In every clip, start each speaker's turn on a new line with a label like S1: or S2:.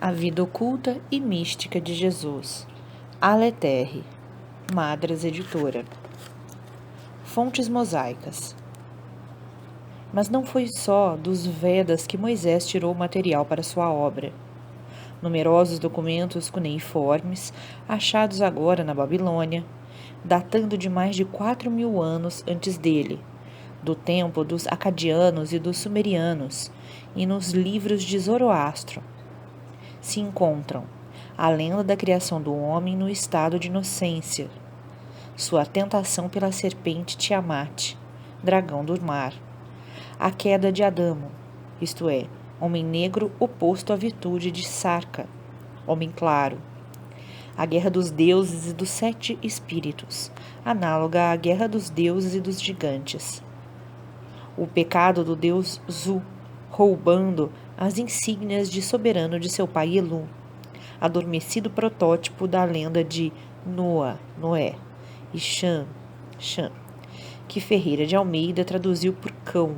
S1: A vida oculta e mística de Jesus. Aleterre, Madras Editora. Fontes mosaicas. Mas não foi só dos Vedas que Moisés tirou material para sua obra. Numerosos documentos cuneiformes, achados agora na Babilônia, datando de mais de 4.000 anos antes dele, do tempo dos acadianos e dos sumerianos, e nos livros de Zoroastro, se encontram a lenda da criação do homem no estado de inocência, sua tentação pela serpente Tiamat, dragão do mar, a queda de Adamo, isto é, homem negro oposto à virtude de Sarka, homem claro, a guerra dos deuses e dos 7 espíritos, análoga à guerra dos deuses e dos gigantes, o pecado do deus Zu, roubando as insígnias de soberano de seu pai Elu, adormecido protótipo da lenda de Noé, e Xan, que Ferreira de Almeida traduziu por cão,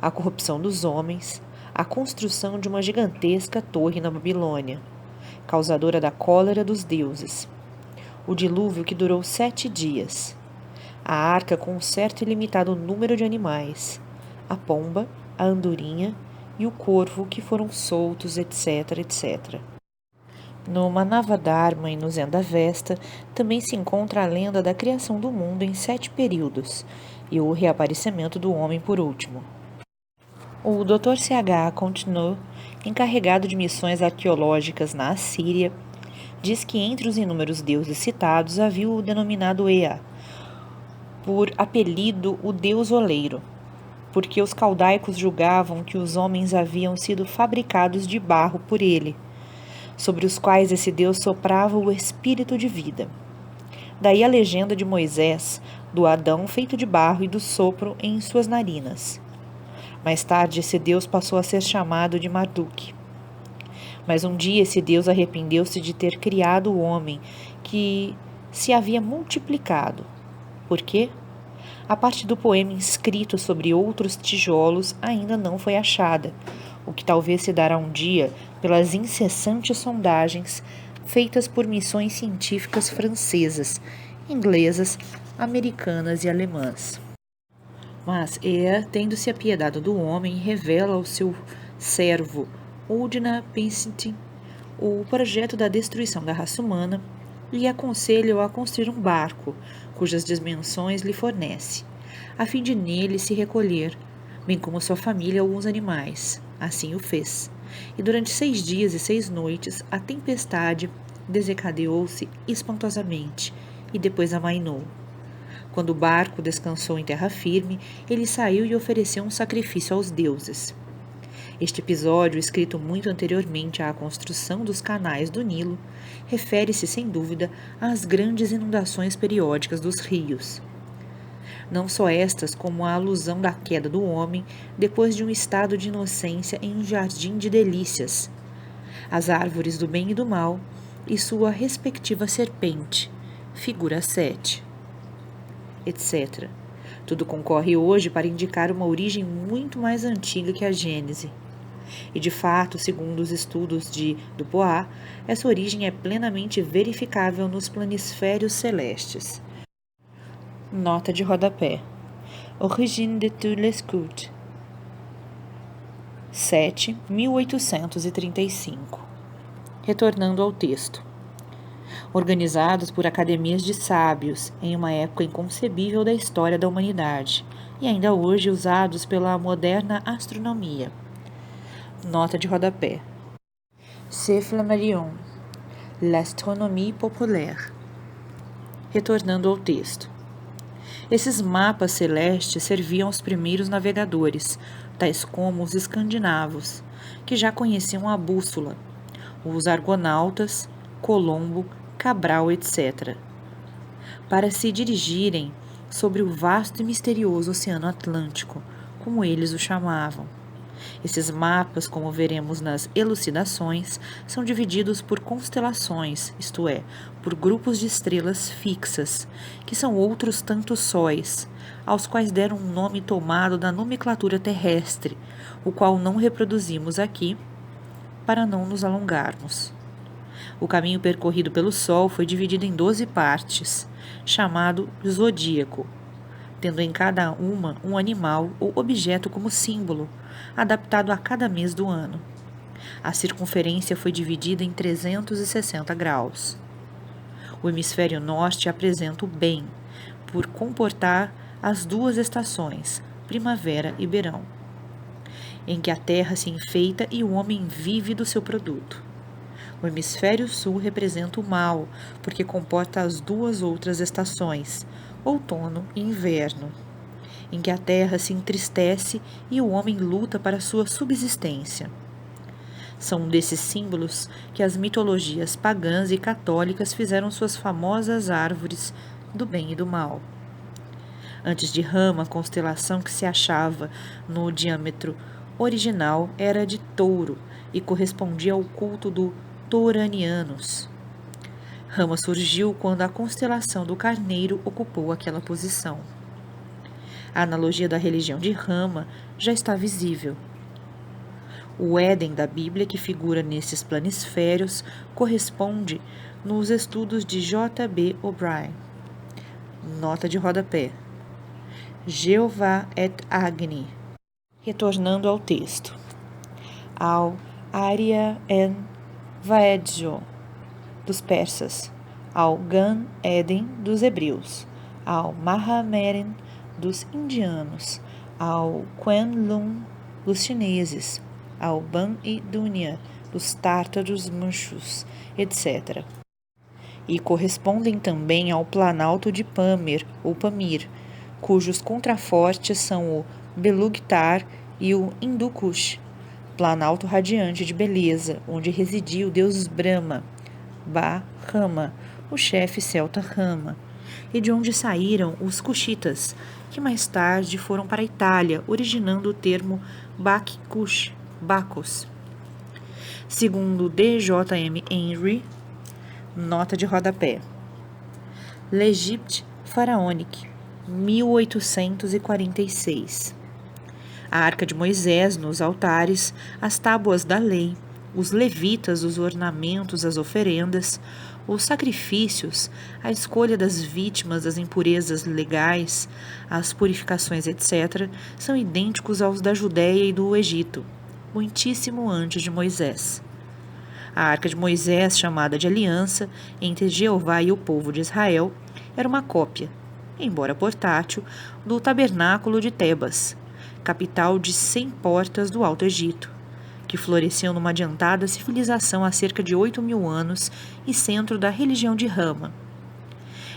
S1: a corrupção dos homens, a construção de uma gigantesca torre na Babilônia, causadora da cólera dos deuses, o dilúvio que durou 7 dias, a arca com um certo e limitado número de animais, a pomba, a andorinha e o corvo que foram soltos, etc, etc. No Manavadharma e no Zendavesta também se encontra a lenda da criação do mundo em 7 períodos e o reaparecimento do homem por último. O Dr. C.H. Continuo, encarregado de missões arqueológicas na Assíria, diz que entre os inúmeros deuses citados havia o denominado Ea, por apelido o deus oleiro, porque os caldaicos julgavam que os homens haviam sido fabricados de barro por ele, sobre os quais esse deus soprava o espírito de vida. Daí a legenda de Moisés, do Adão feito de barro e do sopro em suas narinas. Mais tarde, esse deus passou a ser chamado de Marduk. Mas um dia esse deus arrependeu-se de ter criado o homem, que se havia multiplicado. Por quê? A parte do poema inscrito sobre outros tijolos ainda não foi achada, o que talvez se dará um dia pelas incessantes sondagens feitas por missões científicas francesas, inglesas, americanas e alemãs. Mas Ea, tendo-se apiedado do homem, revela ao seu servo Udna Pinsent o projeto da destruição da raça humana e aconselha-o a construir um barco, cujas dimensões lhe fornece, a fim de nele se recolher, bem como sua família e alguns animais. Assim o fez. E durante 6 dias e 6 noites, a tempestade desencadeou-se espantosamente, e depois amainou. Quando o barco descansou em terra firme, ele saiu e ofereceu um sacrifício aos deuses. Este episódio, escrito muito anteriormente à construção dos canais do Nilo, refere-se, sem dúvida, às grandes inundações periódicas dos rios. Não só estas, como a alusão da queda do homem depois de um estado de inocência em um jardim de delícias, as árvores do bem e do mal e sua respectiva serpente, figura 7, etc. Tudo concorre hoje para indicar uma origem muito mais antiga que a Gênese. E, de fato, segundo os estudos de Dubois, essa origem é plenamente verificável nos planisférios celestes. Nota de rodapé. Origine de tous les cultes. 7, 1835. Retornando ao texto. Organizados por academias de sábios em uma época inconcebível da história da humanidade e ainda hoje usados pela moderna astronomia. Nota de rodapé. C'est Flammarion, l'astronomie populaire. Retornando ao texto. Esses mapas celestes serviam aos primeiros navegadores, tais como os escandinavos, que já conheciam a bússola, os argonautas, Colombo, Cabral, etc., para se dirigirem sobre o vasto e misterioso Oceano Atlântico, como eles o chamavam. Esses mapas, como veremos nas elucidações, são divididos por constelações, isto é, por grupos de estrelas fixas, que são outros tantos sóis, aos quais deram um nome tomado da nomenclatura terrestre, o qual não reproduzimos aqui, para não nos alongarmos. O caminho percorrido pelo Sol foi dividido em 12 partes, chamado zodíaco, tendo em cada uma um animal ou objeto como símbolo, adaptado a cada mês do ano. A circunferência foi dividida em 360 graus. O hemisfério norte apresenta o bem, por comportar as duas estações, primavera e verão, em que a terra se enfeita e o homem vive do seu produto. O hemisfério sul representa o mal, porque comporta as duas outras estações, outono e inverno, em que a terra se entristece e o homem luta para sua subsistência. São desses símbolos que as mitologias pagãs e católicas fizeram suas famosas árvores do bem e do mal. Antes de Rama, a constelação que se achava no diâmetro original era de Touro e correspondia ao culto do Touranianos. Rama surgiu quando a constelação do Carneiro ocupou aquela posição. A analogia da religião de Rama já está visível. O Éden da Bíblia, que figura nesses planisférios, corresponde nos estudos de J. B. O'Brien. Nota de rodapé. Jeová et Agni. Retornando ao texto. Ao Arya en Vaedjo, dos persas, ao Gan Eden, dos hebreus, ao Mahameren, dos indianos, ao Qianlong, dos chineses, ao Ban e Dunya, dos tártaros, manchus, etc. E correspondem também ao Planalto de Pamir, ou Pamir, cujos contrafortes são o Belugtar e o Hindu Kush, planalto radiante de beleza, onde residia o deus Brahma, Ba-Rama, o chefe celta Rama, e de onde saíram os Kushitas, que mais tarde foram para a Itália, originando o termo Bak-Kush, Bacchus. Segundo D.J.M. Henry, nota de rodapé. L'Égypte pharaonique, 1846. A Arca de Moisés nos altares, as tábuas da lei, os levitas, os ornamentos, as oferendas, os sacrifícios, a escolha das vítimas, as impurezas legais, as purificações, etc., são idênticos aos da Judéia e do Egito, muitíssimo antes de Moisés. A Arca de Moisés, chamada de aliança entre Jeová e o povo de Israel, era uma cópia, embora portátil, do tabernáculo de Tebas, capital de 100 portas do Alto Egito, que floresceu numa adiantada civilização há cerca de 8.000 anos e centro da religião de Rama.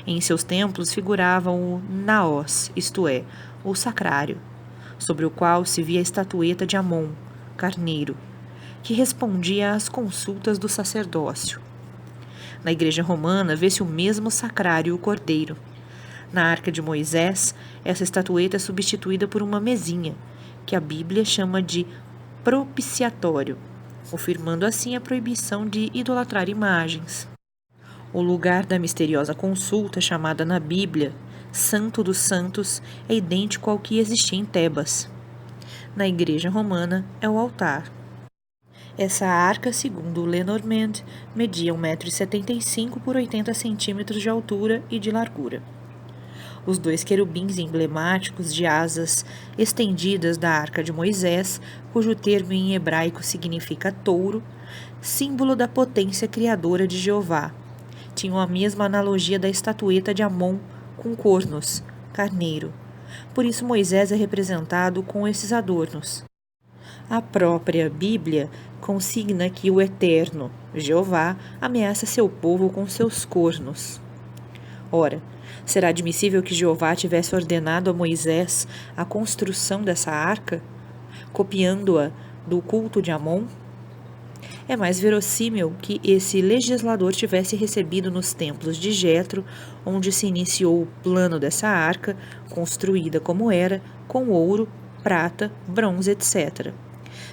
S1: Em seus templos figurava o Naós, isto é, o sacrário, sobre o qual se via a estatueta de Amon, carneiro, que respondia às consultas do sacerdócio. Na Igreja Romana vê-se o mesmo sacrário, o cordeiro. Na Arca de Moisés, essa estatueta é substituída por uma mesinha, que a Bíblia chama de propiciatório, confirmando assim a proibição de idolatrar imagens. O lugar da misteriosa consulta, chamada na Bíblia Santo dos Santos, é idêntico ao que existia em Tebas. Na Igreja Romana é o altar. Essa arca, segundo Lenormand, media 1,75 m por 80 cm de altura e de largura. Os 2 querubins emblemáticos de asas estendidas da Arca de Moisés, cujo termo em hebraico significa touro, símbolo da potência criadora de Jeová, tinham a mesma analogia da estatueta de Amon com cornos, carneiro. Por isso Moisés é representado com esses adornos. A própria Bíblia consigna que o Eterno, Jeová, ameaça seu povo com seus cornos. Ora, será admissível que Jeová tivesse ordenado a Moisés a construção dessa arca, copiando-a do culto de Amon? É mais verossímil que esse legislador tivesse recebido nos templos de Jetro, onde se iniciou o plano dessa arca, construída como era, com ouro, prata, bronze, etc.,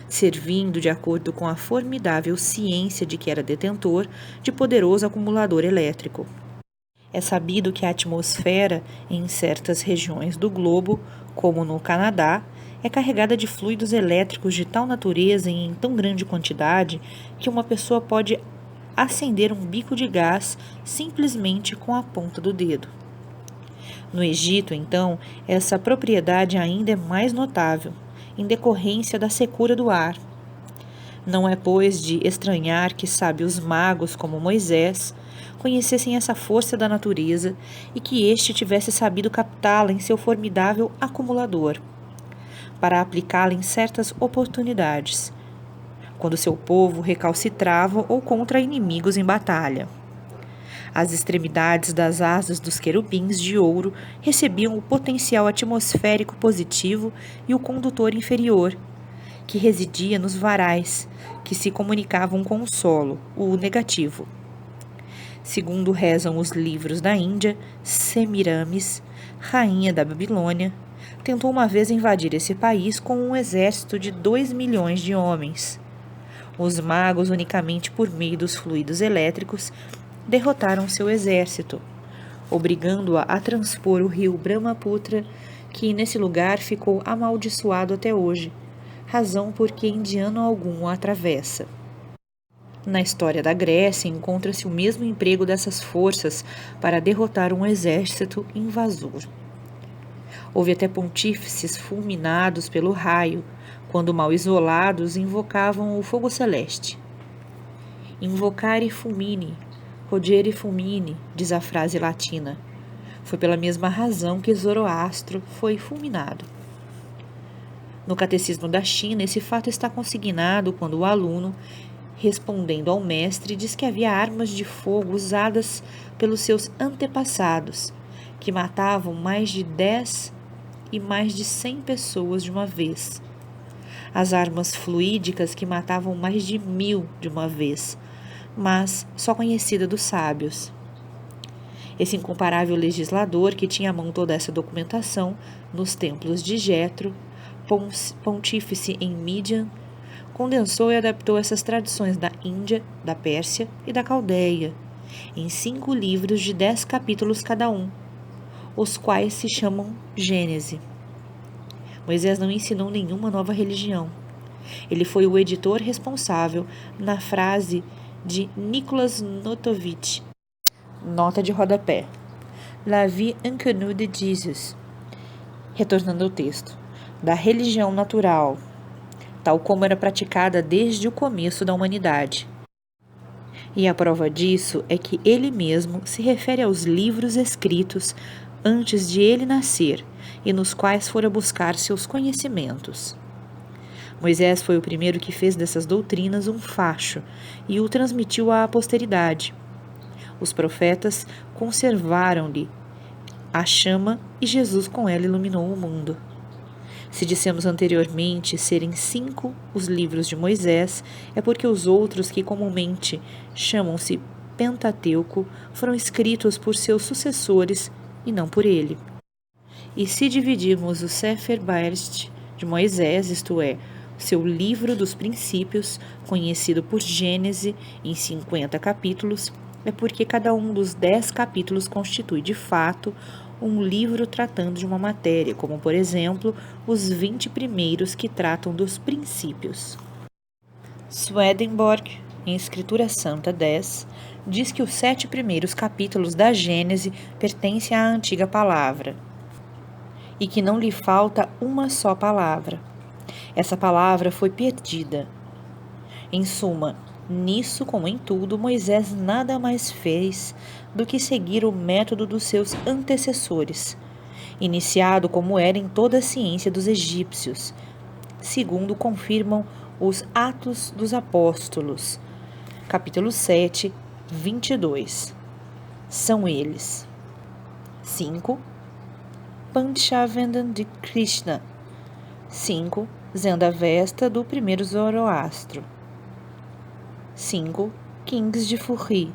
S1: servindo, de acordo com a formidável ciência de que era detentor, de poderoso acumulador elétrico. É sabido que a atmosfera, em certas regiões do globo, como no Canadá, é carregada de fluidos elétricos de tal natureza e em tão grande quantidade que uma pessoa pode acender um bico de gás simplesmente com a ponta do dedo. No Egito, então, essa propriedade ainda é mais notável, em decorrência da secura do ar. Não é, pois, de estranhar que sábios magos como Moisés conhecessem essa força da natureza e que este tivesse sabido captá-la em seu formidável acumulador, para aplicá-la em certas oportunidades, quando seu povo recalcitrava ou contra inimigos em batalha. As extremidades das asas dos querubins de ouro recebiam o potencial atmosférico positivo e o condutor inferior, que residia nos varais, que se comunicavam com o solo, o negativo. Segundo rezam os livros da Índia, Semiramis, rainha da Babilônia, tentou uma vez invadir esse país com um exército de 2 milhões de homens. Os magos, unicamente por meio dos fluidos elétricos, derrotaram seu exército, obrigando-a a transpor o rio Brahmaputra, que nesse lugar ficou amaldiçoado até hoje, razão por que indiano algum o atravessa. Na história da Grécia, encontra-se o mesmo emprego dessas forças para derrotar um exército invasor. Houve até pontífices fulminados pelo raio, quando mal isolados invocavam o fogo celeste. Invocare fulmine, rodere fulmine, diz a frase latina. Foi pela mesma razão que Zoroastro foi fulminado. No Catecismo da China, esse fato está consignado quando o aluno, respondendo ao mestre, diz que havia armas de fogo usadas pelos seus antepassados, que matavam mais de 10 e mais de 100 pessoas de uma vez. As armas fluídicas que matavam mais de 1000 de uma vez, mas só conhecida dos sábios. Esse incomparável legislador, que tinha à mão toda essa documentação, nos templos de Jetro, pontífice em Midian, condensou e adaptou essas tradições da Índia, da Pérsia e da Caldeia, em 5 livros de 10 capítulos cada um, os quais se chamam Gênese. Moisés não ensinou nenhuma nova religião. Ele foi o editor responsável, na frase de Nicolas Notovitch, nota de rodapé, La vie inconnue de Jesus, retornando ao texto, da religião natural, tal como era praticada desde o começo da humanidade. E a prova disso é que ele mesmo se refere aos livros escritos antes de ele nascer e nos quais fora buscar seus conhecimentos. Moisés foi o primeiro que fez dessas doutrinas um facho e o transmitiu à posteridade. Os profetas conservaram-lhe a chama e Jesus com ela iluminou o mundo. Se dissemos anteriormente serem 5 os livros de Moisés, é porque os outros, que comumente chamam-se Pentateuco, foram escritos por seus sucessores e não por ele. E se dividirmos o Sefer Bereshit de Moisés, isto é, seu livro dos princípios, conhecido por Gênese, em 50 capítulos, é porque cada um dos 10 capítulos constitui, de fato, um livro tratando de uma matéria, como, por exemplo, os 20 primeiros que tratam dos princípios. Swedenborg, em Escritura Santa 10, diz que os 7 primeiros capítulos da Gênese pertencem à antiga palavra e que não lhe falta uma só palavra. Essa palavra foi perdida. Em suma, nisso como em tudo, Moisés nada mais fez do que seguir o método dos seus antecessores, iniciado como era em toda a ciência dos egípcios, segundo confirmam os Atos dos Apóstolos, capítulo 7, 22. São eles: 5. Panchavendra de Krishna. 5. Zendavesta do primeiro Zoroastro. 5. Kings de Furri.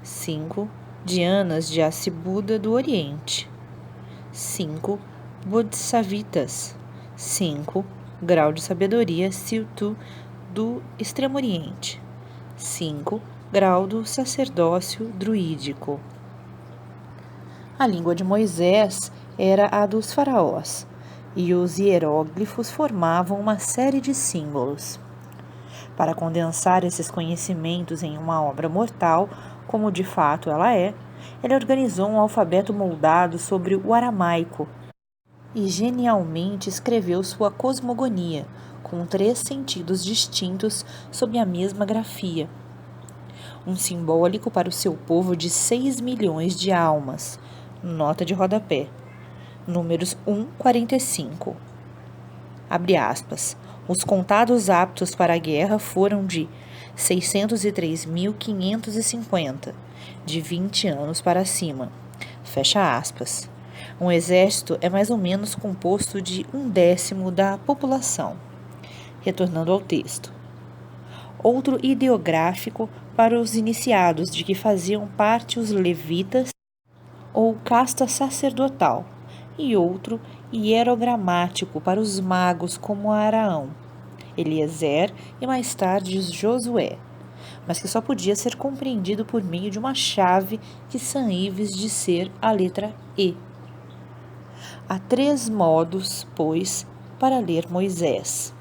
S1: 5. Dianas de Assibuda do Oriente. 5. Bodhisattvitas. 5. Grau de Sabedoria Siltu do Extremo Oriente. 5. Grau do Sacerdócio Druídico. A língua de Moisés era a dos faraós, e os hieróglifos formavam uma série de símbolos. Para condensar esses conhecimentos em uma obra mortal, como de fato ela é, ele organizou um alfabeto moldado sobre o aramaico e genialmente escreveu sua cosmogonia, com 3 sentidos distintos sob a mesma grafia. Um simbólico para o seu povo de 6 milhões de almas. Nota de rodapé. Números 1:45. Abre aspas. Os contados aptos para a guerra foram de 603.550, de 20 anos para cima. Fecha aspas. Um exército é mais ou menos composto de 1/10 da população. Retornando ao texto. Outro ideográfico para os iniciados, de que faziam parte os levitas ou casta sacerdotal, e outro hierogramático para os magos como Araão, Eliezer e mais tarde Josué, mas que só podia ser compreendido por meio de uma chave que Sam Ives de ser a letra E. Há 3 modos, pois, para ler Moisés.